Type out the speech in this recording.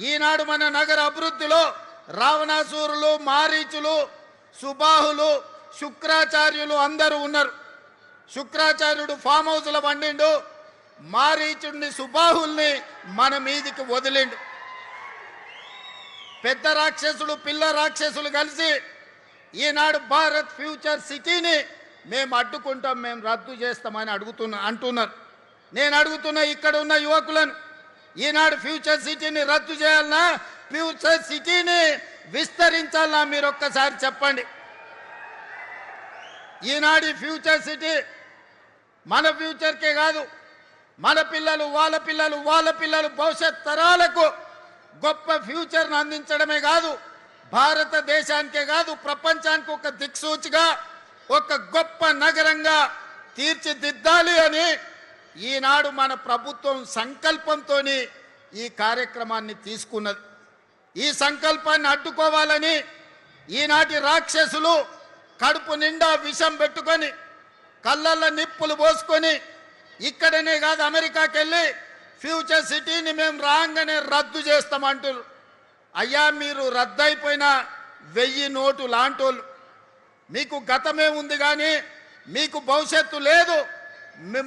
ఈనాడు మన నగర అభివృద్ధిలో రావణాసురులు, మారీచులు, సుబాహులు, శుక్రాచార్యులు అందరూ ఉన్నారు. శుక్రాచార్యుడు ఫామ్ హౌస్లో వండిండు, మారీచుడిని, సుబాహుల్ని మన మీదికి వదిలిండు. పెద్ద రాక్షసులు, పిల్ల రాక్షసులు కలిసి ఈనాడు భారత్ ఫ్యూచర్ సిటీని మేము అడ్డుకుంటాం, మేము రద్దు చేస్తామని అంటున్నారు. నేను అడుగుతున్నా ఇక్కడ ఉన్న యువకులను, ఈనాడు ఫ్యూచర్ సిటీని రద్దు చేయాలన్నా, ఫ్యూచర్ సిటీని విస్తరించాలన్నా? మీరు ఒక్కసారి చెప్పండి. ఈనాడు ఫ్యూచర్ సిటీ మన ఫ్యూచర్కే కాదు, మన పిల్లలు, వాళ్ళ పిల్లలు, వాళ్ళ పిల్లలు, భవిష్యత్ తరాలకు గొప్ప ఫ్యూచర్ను అందించడమే కాదు, భారతదేశానికే కాదు ప్రపంచానికి ఒక దిక్సూచిగా, ఒక గొప్ప నగరంగా తీర్చిదిద్దాలి అని ఈనాడు మన ప్రభుత్వం సంకల్పంతో ఈ కార్యక్రమాన్ని తీసుకున్నది. ఈ సంకల్పాన్ని అడ్డుకోవాలని ఈనాటి రాక్షసులు కడుపు నిండా విషం పెట్టుకొని, కళ్ళల్లో నిప్పులు పోసుకొని, ఇక్కడనే కాదు అమెరికాకి వెళ్ళి ఫ్యూచర్ సిటీని మేము రాగానే రద్దు చేస్తామంటారు. అయ్యా, మీరు రద్దయిపోయిన 1000 నోటు లాంటోళ్ళు, మీకు గతమే ఉంది కానీ మీకు భవిష్యత్తు లేదు.